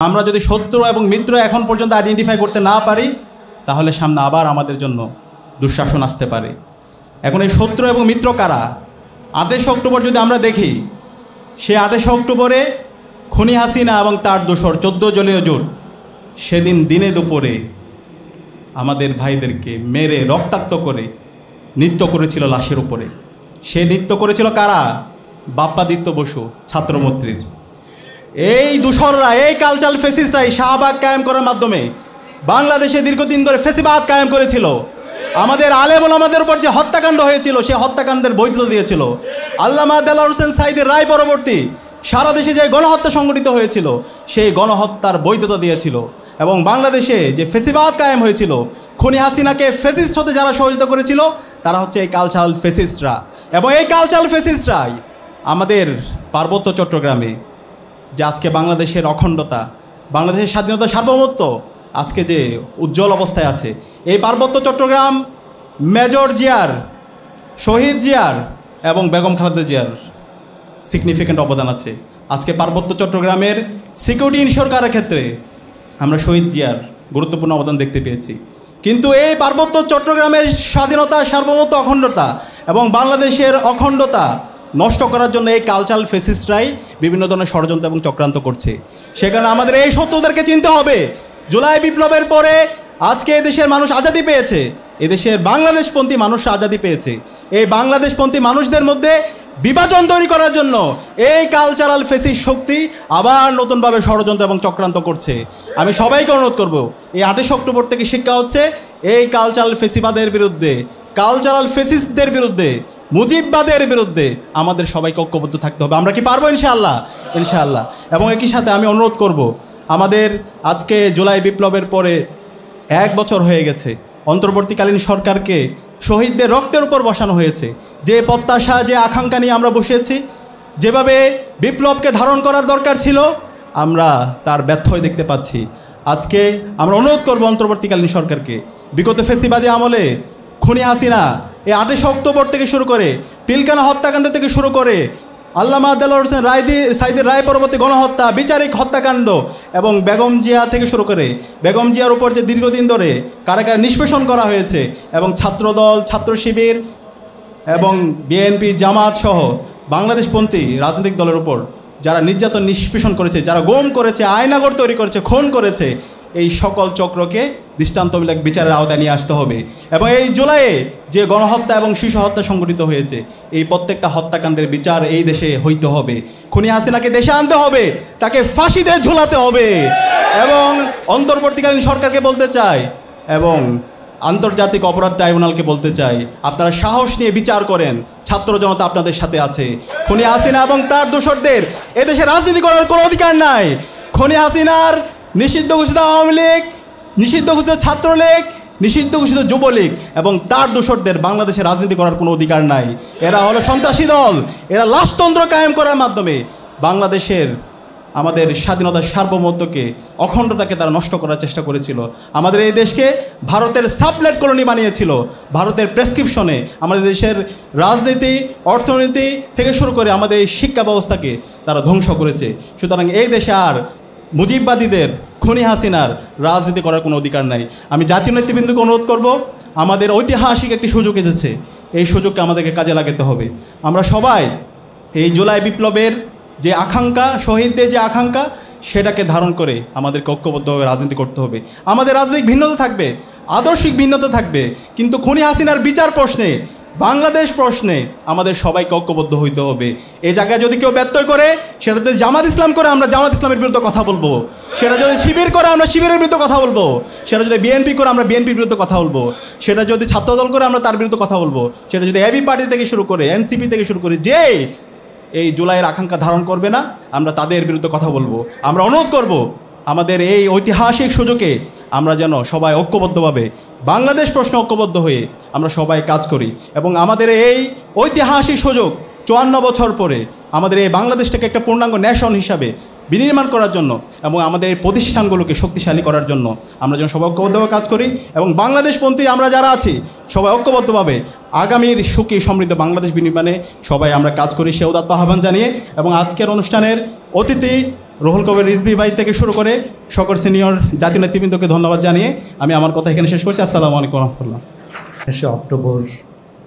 আমরা যদি শত্রু এবং মিত্র এখন পর্যন্ত আইডেন্টিফাই করতে না পারি তাহলে সামনে আবার আমাদের জন্য দুঃশাসন আসতে পারে। এখন এই শত্রু এবং মিত্র কারা? 28 অক্টোবর যদি আমরা দেখি, সে 28 অক্টোবরে খুনি হাসিনা এবং তার দোসর 14 দলীয় জোট সেদিন দিনে দুপুরে আমাদের ভাইদেরকে মেরে রক্তাক্ত করে নৃত্য করেছিল লাশের উপরে। সে নৃত্য করেছিল কারা? বাপ্পাদিত্য বসু ছাত্রমৈত্রীর। এই দূষররা, এই কালচারাল ফেসিস্টরাই শাহবাগ কায়েম করার মাধ্যমে বাংলাদেশে দীর্ঘদিন ধরে ফেসিবাদ কায়েম করেছিল। আমাদের আলেম ওলামাদের উপর যে হত্যাকাণ্ড হয়েছিল সেই হত্যাকাণ্ডের বৈধতা দিয়েছিল। আল্লামা দেলাওয়ার হোসেন সাঈদীর রায় পরবর্তী সারা দেশে যে গণহত্যা সংঘটিত হয়েছিল সেই গণহত্যার বৈধতা দিয়েছিল। এবং বাংলাদেশে যে ফেসিবাদ কায়েম হয়েছিল, খুনি হাসিনাকে ফেসিস্ট হতে যারা সহযোগিতা করেছিল তারা হচ্ছে এই কালচারাল ফেসিস্টরা। এবং এই কালচারাল ফেসিস্টরাই আমাদের পার্বত্য চট্টগ্রামে যে আজকে বাংলাদেশের অখণ্ডতা, বাংলাদেশের স্বাধীনতা, সার্বভৌমত্ব আজকে যে উজ্জ্বল অবস্থায় আছে, এই পার্বত্য চট্টগ্রাম মেজর জিয়ার, শহীদ জিয়ার এবং বেগম খালেদা জিয়ার সিগনিফিক্যান্ট অবদান আছে। আজকে পার্বত্য চট্টগ্রামের সিকিউরিটি ইনশিওর করার ক্ষেত্রে আমরা শহীদ জিয়ার গুরুত্বপূর্ণ অবদান দেখতে পেয়েছি। কিন্তু এই পার্বত্য চট্টগ্রামের স্বাধীনতা, সার্বভৌমত্ব, অখণ্ডতা এবং বাংলাদেশের অখণ্ডতা নষ্ট করার জন্য এই কালচারাল ফেসিস্টরাই বিভিন্ন ধরনের ষড়যন্ত্র এবং চক্রান্ত করছে। সেখানে আমাদের এই শত্রুদেরকে চিনতে হবে। জুলাই বিপ্লবের পরে আজকে এদেশের মানুষ আজাদি পেয়েছে, এদেশের বাংলাদেশপন্থী মানুষ আজাদি পেয়েছে। এই বাংলাদেশপন্থী মানুষদের মধ্যে বিভাজন তৈরি করার জন্য এই কালচারাল ফেসিস্ট শক্তি আবার নতুনভাবে ষড়যন্ত্র এবং চক্রান্ত করছে। আমি সবাইকে অনুরোধ করব, এই 28 অক্টোবর থেকে শিক্ষা হচ্ছে এই কালচারাল ফেসিবাদের বিরুদ্ধে, কালচারাল ফেসিস্টদের বিরুদ্ধে, মুজিববাদের বিরুদ্ধে আমাদের সবাইকে ঐক্যবদ্ধ থাকতে হবে। আমরা কি পারবো? ইনশাআল্লাহ, ইনশাআল্লাহ। এবং একই সাথে আমি অনুরোধ করব, আমাদের আজকে জুলাই বিপ্লবের পরে 1 বছর হয়ে গেছে, অন্তর্বর্তীকালীন সরকারকে শহীদদের রক্তের উপর বসানো হয়েছে। যে প্রত্যাশা, যে আকাঙ্ক্ষা নিয়ে আমরা বসেছি, যেভাবে বিপ্লবকে ধারণ করার দরকার ছিল, আমরা তার ব্যর্থই দেখতে পাচ্ছি। আজকে আমরা অনুরোধ করব অন্তর্বর্তীকালীন সরকারকে, বিগত ফেসিবাদী আমলে খুনি হাসিনা এই 28 অক্টোবর থেকে শুরু করে, পিলখানা হত্যাকাণ্ড থেকে শুরু করে, আল্লামা দেলাওয়ার হোসেন সাঈদীর রায় পরবর্তী গণহত্যা, বিচারিক হত্যাকাণ্ড এবং বেগম জিয়া থেকে শুরু করে বেগম জিয়ার উপর যে দীর্ঘদিন ধরে কারাগারে নিষ্পেষণ করা হয়েছে, এবং ছাত্রদল, ছাত্র শিবির এবং বিএনপি, জামাত সহ বাংলাদেশপন্থী রাজনৈতিক দলের উপর যারা নির্যাতন, নিষ্পেষণ করেছে, যারা গুম করেছে, আয়নাগর তৈরি করেছে, খুন করেছে, এই সকল চক্রকে দৃষ্টান্তমূলক বিচারের আওতায় নিয়ে আসতে হবে। এবং এই জুলাইয়ে যে গণহত্যা এবং শিশু হত্যা সংঘটিত হয়েছে, এই প্রত্যেকটা হত্যাকাণ্ডের বিচার এই দেশে হইতে হবে। খুনি হাসিনাকে দেশে আনতে হবে, তাকে ফাঁসিতে ঝুলাতে হবে। এবং অন্তর্বর্তীকালীন সরকারকে বলতে চাই এবং আন্তর্জাতিক অপরাধ ট্রাইব্যুনালকে বলতে চাই, আপনারা সাহস নিয়ে বিচার করেন। ছাত্র জনতা আপনাদের সাথে আছে। খুনি হাসিনা এবং তার দোসরদের এদেশে রাজনীতি করার কোনো অধিকার নাই। খুনি হাসিনার নিষিদ্ধ ঘোষিত আওয়ামী লীগ, নিষিদ্ধ ঘোষিত ছাত্রলীগ, নিষিদ্ধ ঘোষিত যুবলীগ এবং তার দোসরদের বাংলাদেশে রাজনীতি করার কোনো অধিকার নাই। এরা হলো সন্ত্রাসী দল। এরা লাশতন্ত্র কায়েম করার মাধ্যমে বাংলাদেশের আমাদের স্বাধীনতার সার্বভৌমত্বকে, অখণ্ডতাকে তারা নষ্ট করার চেষ্টা করেছিল। আমাদের এই দেশকে ভারতের সাবলেট কলোনি বানিয়েছিল। ভারতের প্রেসক্রিপশনে আমাদের দেশের রাজনীতি, অর্থনীতি থেকে শুরু করে আমাদের এই শিক্ষা ব্যবস্থাকে তারা ধ্বংস করেছে। সুতরাং এই দেশে আর মুজিববাদীদের, খুনি হাসিনার রাজনীতি করার কোনো অধিকার নাই। আমি জাতীয় নেতৃবৃন্দকে অনুরোধ করব, আমাদের ঐতিহাসিক একটি সুযোগ এসেছে, এই সুযোগকে আমাদেরকে কাজে লাগাতে হবে। আমরা সবাই এই জুলাই বিপ্লবের যে আকাঙ্ক্ষা, শহীদদের যে আকাঙ্ক্ষা, সেটাকে ধারণ করে আমাদেরকে ঐক্যবদ্ধভাবে রাজনীতি করতে হবে। আমাদের রাজনৈতিক ভিন্নতা থাকবে, আদর্শিক ভিন্নতা থাকবে, কিন্তু খুনি হাসিনার বিচার প্রশ্নে, বাংলাদেশ প্রশ্নে আমাদের সবাইকে ঐক্যবদ্ধ হইতে হবে। এই জায়গায় যদি কেউ ব্যত্যয় করে, সেটা যদি জামাত ইসলাম করে, আমরা জামাত ইসলামের বিরুদ্ধে কথা বলবো। সেটা যদি শিবির করে, আমরা শিবিরের বিরুদ্ধে কথা বলবো। সেটা যদি বিএনপি করে, আমরা বিএনপির বিরুদ্ধে কথা বলবো। সেটা যদি ছাত্রদল করে, আমরা তার বিরুদ্ধে কথা বলবো। সেটা যদি এবি পার্টি থেকে শুরু করে, এনসিপি থেকে শুরু করে, যে এই জুলাইয়ের আকাঙ্ক্ষা ধারণ করবে না, আমরা তাদের বিরুদ্ধে কথা বলবো। আমরা অনুরোধ করব, আমাদের এই ঐতিহাসিক সুযোগে আমরা যেন সবাই ঐক্যবদ্ধভাবে বাংলাদেশ প্রশ্নে ঐক্যবদ্ধ হয়ে আমরা সবাই কাজ করি। এবং আমাদের এই ঐতিহাসিক সুযোগ 54 বছর পরে আমাদের এই বাংলাদেশটাকে একটা পূর্ণাঙ্গ ন্যাশন হিসাবে বিনির্মাণ করার জন্য এবং আমাদের এই প্রতিষ্ঠানগুলোকে শক্তিশালী করার জন্য আমরা যেন সবাই ঐক্যবদ্ধভাবে কাজ করি। এবং বাংলাদেশপন্থী আমরা যারা আছি সবাই ঐক্যবদ্ধভাবে আগামীর সুখী সমৃদ্ধ বাংলাদেশ বিনির্মাণে সবাই আমরা কাজ করি, সে উদাত্ত আহ্বান জানিয়ে এবং আজকের অনুষ্ঠানের অতিথি রুহুল কবির রিজভী ভাই থেকে শুরু করে সকল সিনিয়র জাতীয় নেতৃবৃন্দকে ধন্যবাদ জানিয়ে আমি আমার কথা এখানে শেষ করছি। আসসালামু আলাইকুম রহমতুল্লাহ। ২৮ অক্টোবর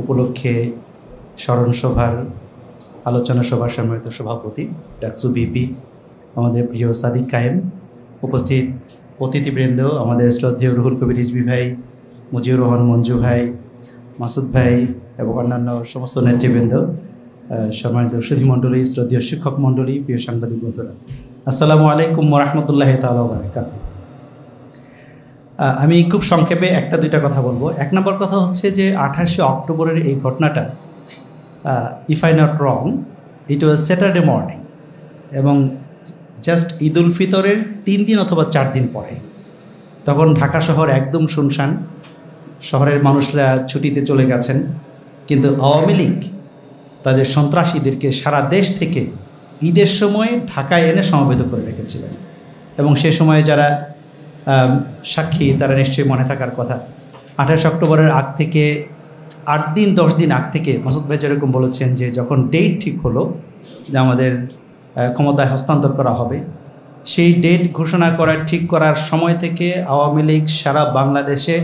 উপলক্ষে স্মরণ সভার আলোচনা সভার সম্মানিত সভাপতি ডাকসু বিপি আমাদের প্রিয় সাদিক কায়েম, উপস্থিত অতিথিবৃন্দ, আমাদের শ্রদ্ধেয় রুহুল কবির রিজভী ভাই, মুজিবুর রহমান মঞ্জু ভাই, মাসুদ ভাই এবং অন্যান্য সমস্ত নেতৃবৃন্দ, সম্মানিত সুধীমণ্ডলী, শ্রদ্ধেয় শিক্ষক মণ্ডলী, প্রিয় সাংবাদিক বন্ধুরা, আসসালামু আলাইকুম ওয়া তাআলা ওয়া বারাকাতুহু। আমি খুব সংক্ষেপে একটা দুইটা কথা বলবো। এক নম্বর কথা হচ্ছে যে 28শে অক্টোবরের এই ঘটনাটা, if I not wrong, it was Saturday morning এবং জাস্ট ঈদ উল ফিতরের 3 দিন অথবা 4 দিন পরে। তখন ঢাকা শহর একদম শুনশান, শহরের মানুষরা ছুটিতে চলে গেছেন, কিন্তু আওয়ামী লীগ তাদের সন্ত্রাসীদেরকে সারা দেশ থেকে ঈদের সময় ঢাকায় এনে সমবেত করে রেখেছিলেন। এবং সে সময়ে যারা সাক্ষী তারা নিশ্চয়ই মনে থাকার কথা, 28 অক্টোবরের আগ থেকে 8 দিন 10 দিন আগ থেকে মাসুদ ভাই যেরকম বলেছেন যে যখন ডেট ঠিক হলো যে আমাদের ক্ষমতায় হস্তান্তর করা হবে, সেই ডেট ঘোষণা করার ঠিক করার সময় থেকে আওয়ামী লীগ সারা বাংলাদেশে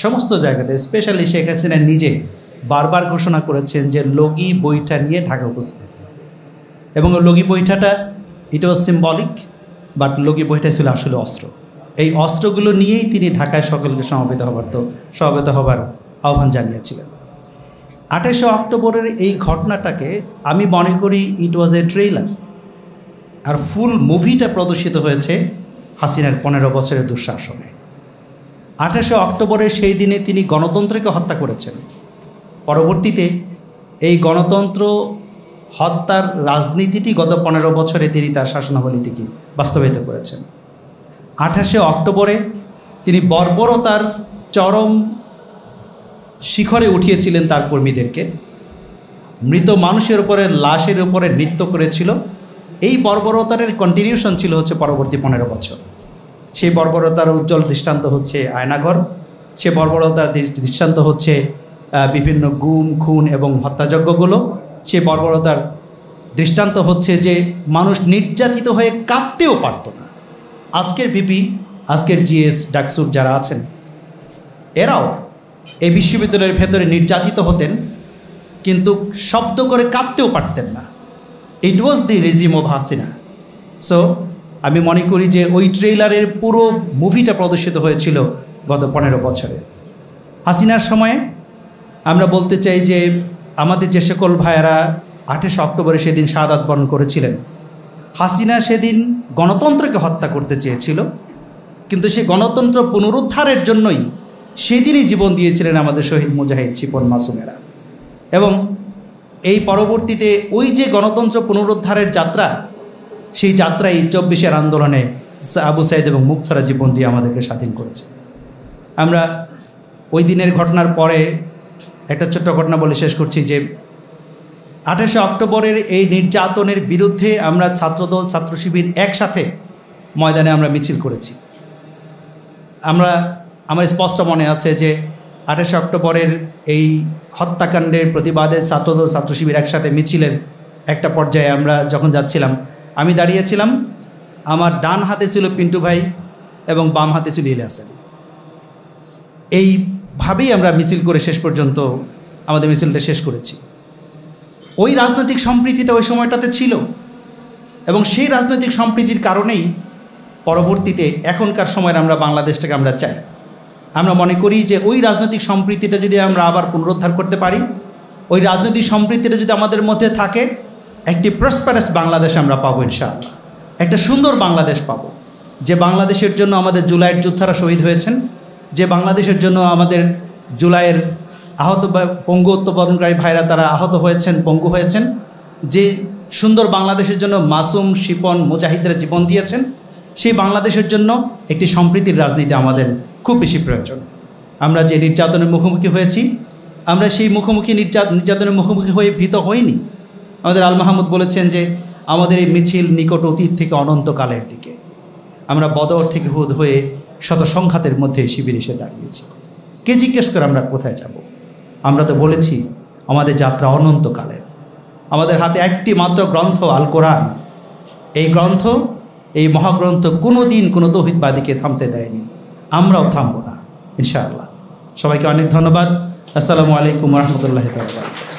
সমস্ত জায়গাতে, স্পেশালি শেখ হাসিনা নিজে বারবার ঘোষণা করেছেন যে লগি বৈঠা নিয়ে ঢাকা উপস্থিত থাকতে হবে। এবং লগি বৈঠাটা ইট ওয়াজ সিম্বলিক, বাট লগি বৈঠা ছিল আসলে অস্ত্র। এই অস্ত্রগুলো নিয়েই তিনি ঢাকায় সকলকে সমবেত হবার আহ্বান জানিয়েছিলেন। 28শে অক্টোবরের এই ঘটনাটাকে আমি মনে করি ইট ওয়াজ এ ট্রেইলার, আর ফুল মুভিটা প্রদর্শিত হয়েছে হাসিনার 15 বছরের দুঃশাসনে। 28শে অক্টোবরের সেই দিনে তিনি গণতন্ত্রকে হত্যা করেছেন। পরবর্তীতে এই গণতন্ত্র হত্যার রাজনীতিটি গত 15 বছরে তিনি তার শাসনাবলীটিকে বাস্তবায়িত করেছেন। 28শে অক্টোবরে তিনি বর্বরতার চরম শিখরে উঠিয়েছিলেন তার কর্মীদেরকে, মৃত মানুষের উপরে, লাশের উপরে নৃত্য করেছিল। এই বর্বরতার কন্টিনিউশন ছিল হচ্ছে পরবর্তী 15 বছর। সেই বর্বরতার উজ্জ্বল দৃষ্টান্ত হচ্ছে আয়নাঘর, সে বর্বরতার দৃষ্টান্ত হচ্ছে বিভিন্ন গুম, খুন এবং হত্যাযজ্ঞগুলো, সে বর্বরতার দৃষ্টান্ত হচ্ছে যে মানুষ নির্যাতিত হয়ে কাঁদতেও পারত না। আজকের বিপি, আজকের জিএস, ডাকসুর যারা আছেন, এরাও এই বিশ্ববিদ্যালয়ের ভেতরে নির্যাতিত হতেন, কিন্তু শব্দ করে কাঁদতেও পারতেন না। ইট ওয়াজ দি রেজিম অফ হাসিনা। সো আমি মনে করি যে ওই ট্রেইলারের পুরো মুভিটা প্রদর্শিত হয়েছিল গত 15 বছরে। হাসিনার সময়ে আমরা বলতে চাই যে আমাদের যে সকল ভাইয়েরা 28 অক্টোবরে সেদিন শাহাদাত বরণ করেছিলেন, হাসিনা সেদিন গণতন্ত্রকে হত্যা করতে চেয়েছিল, কিন্তু সে গণতন্ত্র পুনরুদ্ধারের জন্যই সেদিনই জীবন দিয়েছিলেন আমাদের শহীদ মুজাহিদ, শিপন, মাসুমেরা। এবং এই পরবর্তীতে ওই যে গণতন্ত্র পুনরুদ্ধারের যাত্রা, সেই যাত্রায় 24-এর আন্দোলনে আবু সাইদ এবং মুক্তারা জীবন দিয়ে আমাদেরকে স্বাধীন করেছে। আমরা ওই দিনের ঘটনার পরে একটা ছোট্ট ঘটনা বলে শেষ করছি যে 28শে অক্টোবরের এই নির্যাতনের বিরুদ্ধে আমরা ছাত্রদল, ছাত্র শিবির একসাথে ময়দানে আমরা মিছিল করেছি। আমার স্পষ্ট মনে আছে যে 28শে অক্টোবরের এই হত্যাকাণ্ডের প্রতিবাদে ছাত্রদল, ছাত্র শিবির একসাথে মিছিলের একটা পর্যায়ে আমরা যখন যাচ্ছিলাম, আমি দাঁড়িয়েছিলাম, আমার ডান হাতে ছিল পিন্টু ভাই এবং বাম হাতে ছিল ইলিয়াস আলী। এইভাবেই আমরা মিছিল করে শেষ পর্যন্ত আমাদের মিছিলটা শেষ করেছি। ওই রাজনৈতিক সম্প্রীতিটা ওই সময়টাতে ছিল এবং সেই রাজনৈতিক সম্প্রীতির কারণেই পরবর্তীতে এখনকার সময়ের আমরা বাংলাদেশটাকে আমরা চাই। আমরা মনে করি যে ওই রাজনৈতিক সম্প্রীতিটা যদি আমরা আবার পুনরুদ্ধার করতে পারি, ওই রাজনৈতিক সম্প্রীতিটা যদি আমাদের মধ্যে থাকে, একটি প্রসপারাস বাংলাদেশ আমরা পাবো ইনশাআল্লাহ, একটা সুন্দর বাংলাদেশ পাবো। যে বাংলাদেশের জন্য আমাদের জুলাইয়ের যোদ্ধারা শহীদ হয়েছেন, যে বাংলাদেশের জন্য আমাদের জুলাইয়ের আহত পঙ্গু উত্তোলনকারী ভাইরা তারা আহত হয়েছেন, পঙ্গু হয়েছেন, যে সুন্দর বাংলাদেশের জন্য মাসুম, শিপন, মুজাহিদরা জীবন দিয়েছেন, সেই বাংলাদেশের জন্য একটি সম্প্রীতির রাজনীতি আমাদের খুব বেশি প্রয়োজন। আমরা যে নির্যাতনের মুখোমুখি হয়েছি, আমরা সেই নির্যাতনের মুখোমুখি হয়ে ভীত হইনি। আমাদের আল মাহমুদ বলেছেন যে আমাদের এই মিছিল নিকট অতীত থেকে অনন্তকালের দিকে। আমরা বদর থেকে হুদ হয়ে শত সংঘাতের মধ্যে শিবির এসে দাঁড়িয়েছি। কে জিজ্ঞেস করে আমরা কোথায় যাব? আমরা তো বলেছি আমাদের যাত্রা অনন্তকালের। আমাদের হাতে একটি মাত্র গ্রন্থ আল কোরআন। এই গ্রন্থ এই মহাগ্রন্থ কোনো দিন কোনো তৌহিদবাদীকে থামতে দেয়নি, আমরাও থামবো না ইনশাআল্লাহ। সবাইকে অনেক ধন্যবাদ। আসসালামু আলাইকুম রহমতুল্লাহ তাআলা।